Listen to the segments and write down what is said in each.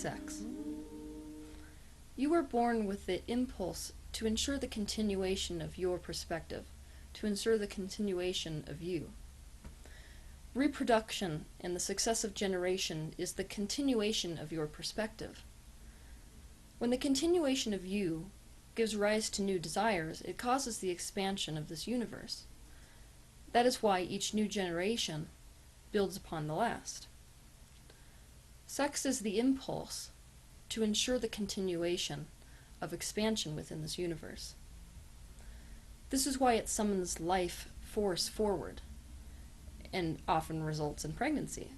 Sex. You were born with the impulse to ensure the continuation of your perspective, to ensure the continuation of you. Reproduction and the successive generation is the continuation of your perspective. When the continuation of you gives rise to new desires, it causes the expansion of this universe. That is why each new generation builds upon the last. Sex is the impulse to ensure the continuation of expansion within this universe. This is why it summons life force forward and often results in pregnancy.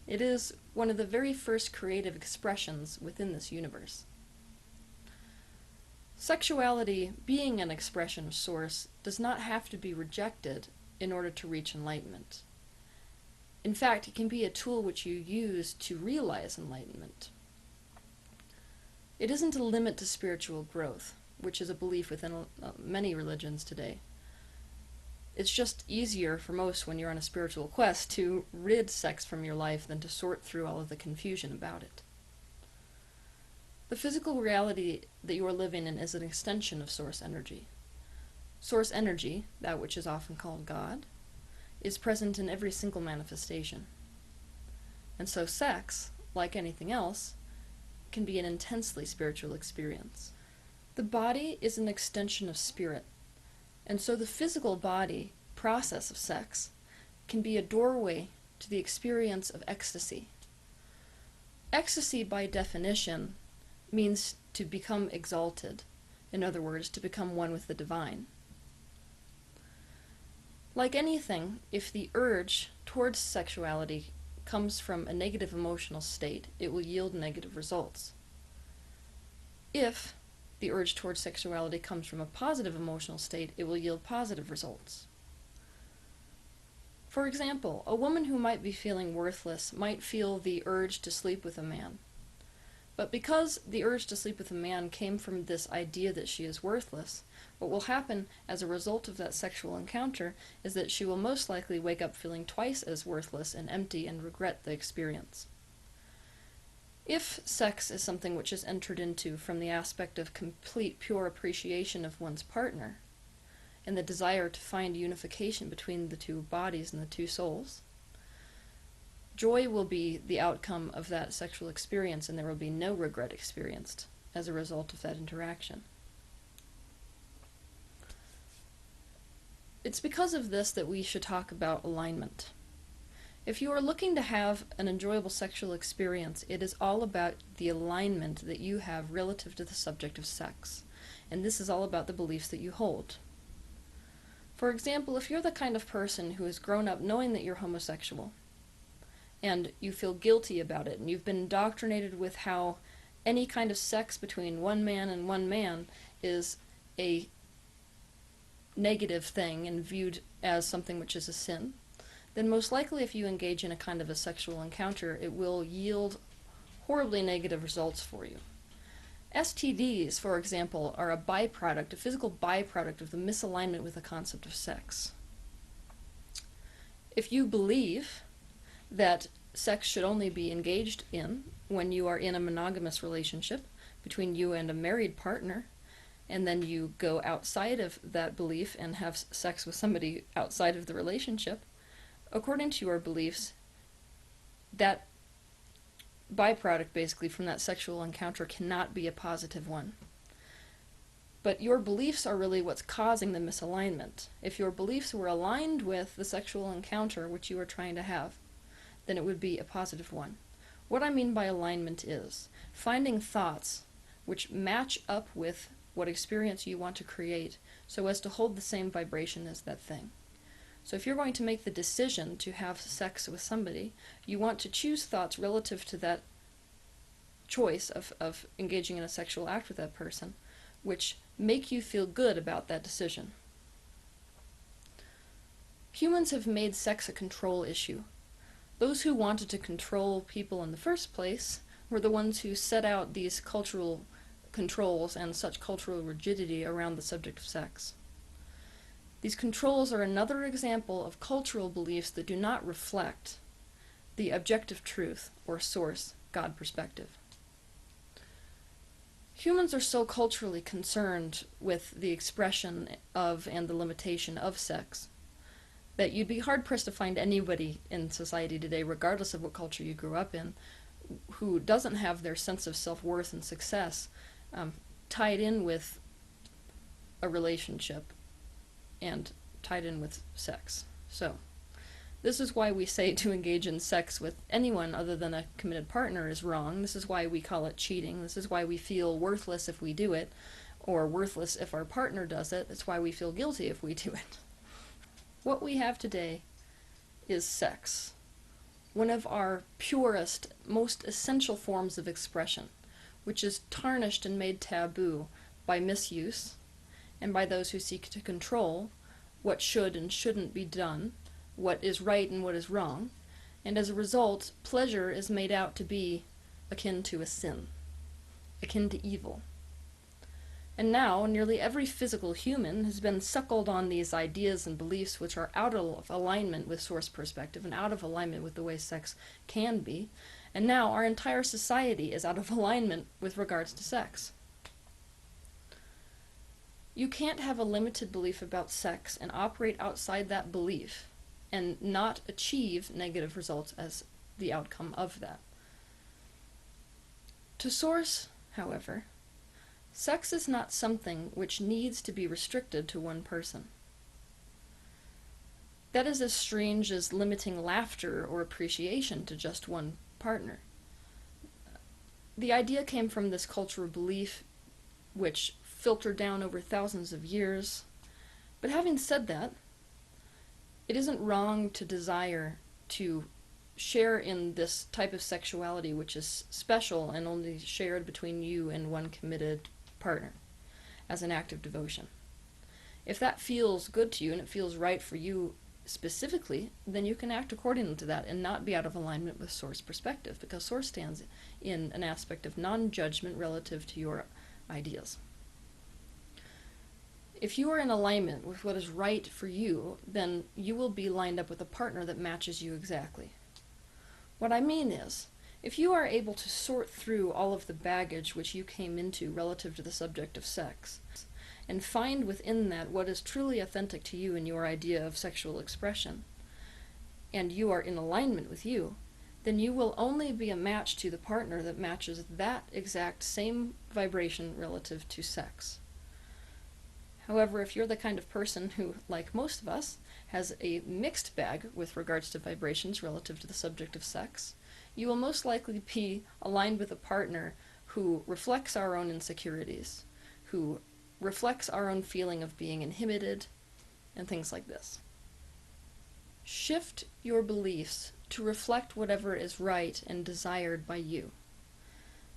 It is one of the very first creative expressions within this universe. Sexuality, being an expression of Source, does not have to be rejected in order to reach enlightenment. In fact, it can be a tool which you use to realize enlightenment. It isn't a limit to spiritual growth, which is a belief within many religions today. It's just easier for most when you're on a spiritual quest to rid sex from your life than to sort through all of the confusion about it. The physical reality that you are living in is an extension of Source energy. Source energy, that which is often called God, is present in every single manifestation. And so sex, like anything else, can be an intensely spiritual experience. The body is an extension of spirit, and so the physical body process of sex can be a doorway to the experience of ecstasy. Ecstasy, by definition, means to become exalted, in other words, to become one with the divine. Like anything, if the urge towards sexuality comes from a negative emotional state, it will yield negative results. If the urge towards sexuality comes from a positive emotional state, it will yield positive results. For example, a woman who might be feeling worthless might feel the urge to sleep with a man. But because the urge to sleep with a man came from this idea that she is worthless, what will happen as a result of that sexual encounter is that she will most likely wake up feeling twice as worthless and empty and regret the experience. If sex is something which is entered into from the aspect of complete pure appreciation of one's partner, and the desire to find unification between the two bodies and the two souls, joy will be the outcome of that sexual experience, and there will be no regret experienced as a result of that interaction. It's because of this that we should talk about alignment. If you are looking to have an enjoyable sexual experience, it is all about the alignment that you have relative to the subject of sex, and this is all about the beliefs that you hold. For example, if you're the kind of person who has grown up knowing that you're homosexual, and you feel guilty about it, and you've been indoctrinated with how any kind of sex between one man and one man is a negative thing and viewed as something which is a sin, then most likely if you engage in a kind of a sexual encounter, it will yield horribly negative results for you. STDs, for example, are a byproduct, a physical byproduct of the misalignment with the concept of sex. If you believe that sex should only be engaged in when you are in a monogamous relationship between you and a married partner, and then you go outside of that belief and have sex with somebody outside of the relationship, according to your beliefs, that byproduct basically from that sexual encounter cannot be a positive one. But your beliefs are really what's causing the misalignment. If your beliefs were aligned with the sexual encounter which you are trying to have, then it would be a positive one. What I mean by alignment is finding thoughts which match up with what experience you want to create so as to hold the same vibration as that thing. So if you're going to make the decision to have sex with somebody, you want to choose thoughts relative to that choice of engaging in a sexual act with that person, which make you feel good about that decision. Humans have made sex a control issue. Those who wanted to control people in the first place were the ones who set out these cultural controls and such cultural rigidity around the subject of sex. These controls are another example of cultural beliefs that do not reflect the objective truth or source, God perspective. Humans are so culturally concerned with the expression of and the limitation of sex that you'd be hard-pressed to find anybody in society today, regardless of what culture you grew up in, who doesn't have their sense of self-worth and success tied in with a relationship and tied in with sex. So, this is why we say to engage in sex with anyone other than a committed partner is wrong. This is why we call it cheating. This is why we feel worthless if we do it, or worthless if our partner does it. It's why we feel guilty if we do it. What we have today is sex, one of our purest, most essential forms of expression, which is tarnished and made taboo by misuse and by those who seek to control what should and shouldn't be done, what is right and what is wrong, and as a result, pleasure is made out to be akin to a sin, akin to evil. And now, nearly every physical human has been suckled on these ideas and beliefs which are out of alignment with source perspective and out of alignment with the way sex can be, and now our entire society is out of alignment with regards to sex. You can't have a limited belief about sex and operate outside that belief and not achieve negative results as the outcome of that. To source, however, sex is not something which needs to be restricted to one person. That is as strange as limiting laughter or appreciation to just one partner. The idea came from this cultural belief which filtered down over thousands of years. But having said that, it isn't wrong to desire to share in this type of sexuality which is special and only shared between you and one committed partner as an act of devotion. If that feels good to you and it feels right for you specifically, then you can act according to that and not be out of alignment with source perspective, because source stands in an aspect of non-judgment relative to your ideas. If you are in alignment with what is right for you, then you will be lined up with a partner that matches you exactly. What I mean is, if you are able to sort through all of the baggage which you came into relative to the subject of sex, and find within that what is truly authentic to you and your idea of sexual expression, and you are in alignment with you, then you will only be a match to the partner that matches that exact same vibration relative to sex. However, if you're the kind of person who, like most of us, has a mixed bag with regards to vibrations relative to the subject of sex, you will most likely be aligned with a partner who reflects our own insecurities, who reflects our own feeling of being inhibited, and things like this. Shift your beliefs to reflect whatever is right and desired by you.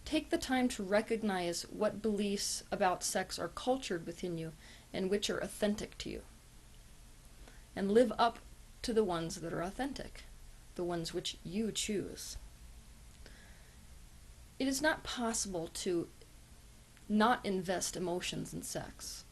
Take the time to recognize what beliefs about sex are cultured within you and which are authentic to you. And live up to the ones that are authentic, the ones which you choose. It is not possible to not invest emotions in sex.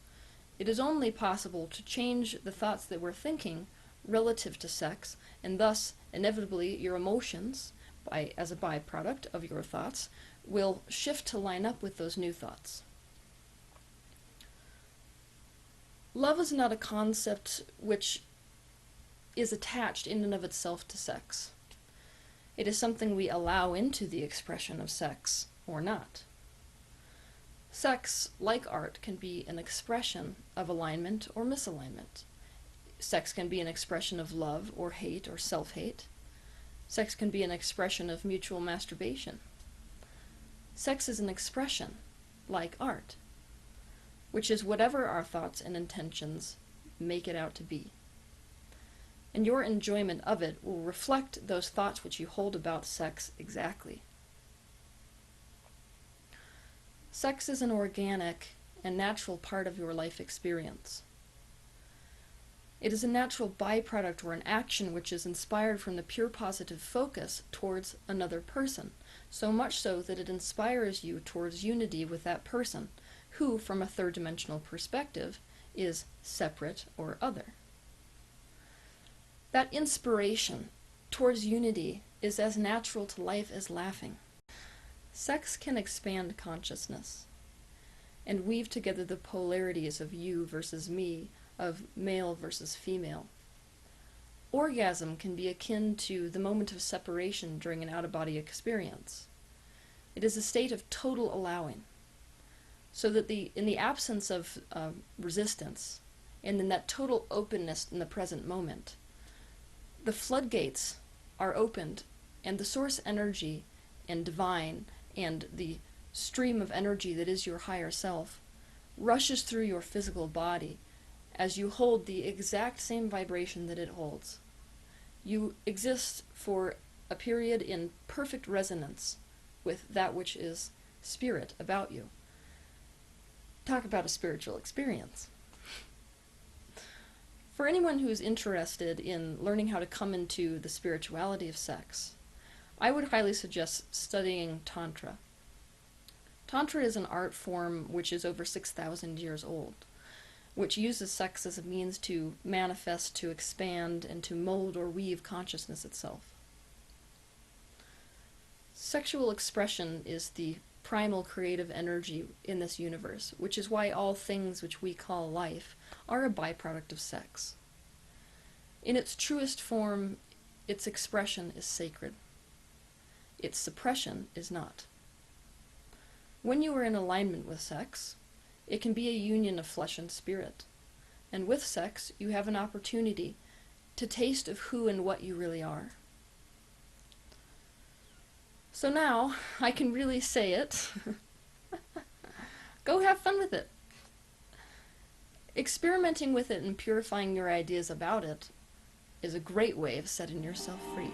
It is only possible to change the thoughts that we're thinking relative to sex, and thus, inevitably, your emotions, as a byproduct of your thoughts, will shift to line up with those new thoughts. Love is not a concept which is attached in and of itself to sex. It is something we allow into the expression of sex, or not. Sex, like art, can be an expression of alignment or misalignment. Sex can be an expression of love or hate or self-hate. Sex can be an expression of mutual masturbation. Sex is an expression, like art, which is whatever our thoughts and intentions make it out to be. and your enjoyment of it will reflect those thoughts which you hold about sex exactly. Sex is an organic and natural part of your life experience. It is a natural byproduct or an action which is inspired from the pure positive focus towards another person, so much so that it inspires you towards unity with that person, who, from a third-dimensional perspective, is separate or other. That inspiration towards unity is as natural to life as laughing. Sex can expand consciousness and weave together the polarities of you versus me, of male versus female. Orgasm can be akin to the moment of separation during an out-of-body experience. It is a state of total allowing, so that in the absence of resistance, and in that total openness in the present moment, the floodgates are opened, and the source energy and divine and the stream of energy that is your higher self rushes through your physical body as you hold the exact same vibration that it holds. You exist for a period in perfect resonance with that which is spirit about you. Talk about a spiritual experience. For anyone who's interested in learning how to come into the spirituality of sex, I would highly suggest studying Tantra. Tantra is an art form which is over 6,000 years old, which uses sex as a means to manifest, to expand, and to mold or weave consciousness itself. Sexual expression is the primal creative energy in this universe, which is why all things which we call life are a byproduct of sex. In its truest form, its expression is sacred. Its suppression is not. When you are in alignment with sex, it can be a union of flesh and spirit. And with sex, you have an opportunity to taste of who and what you really are. So now, I can really say it. Go have fun with it. Experimenting with it and purifying your ideas about it is a great way of setting yourself free.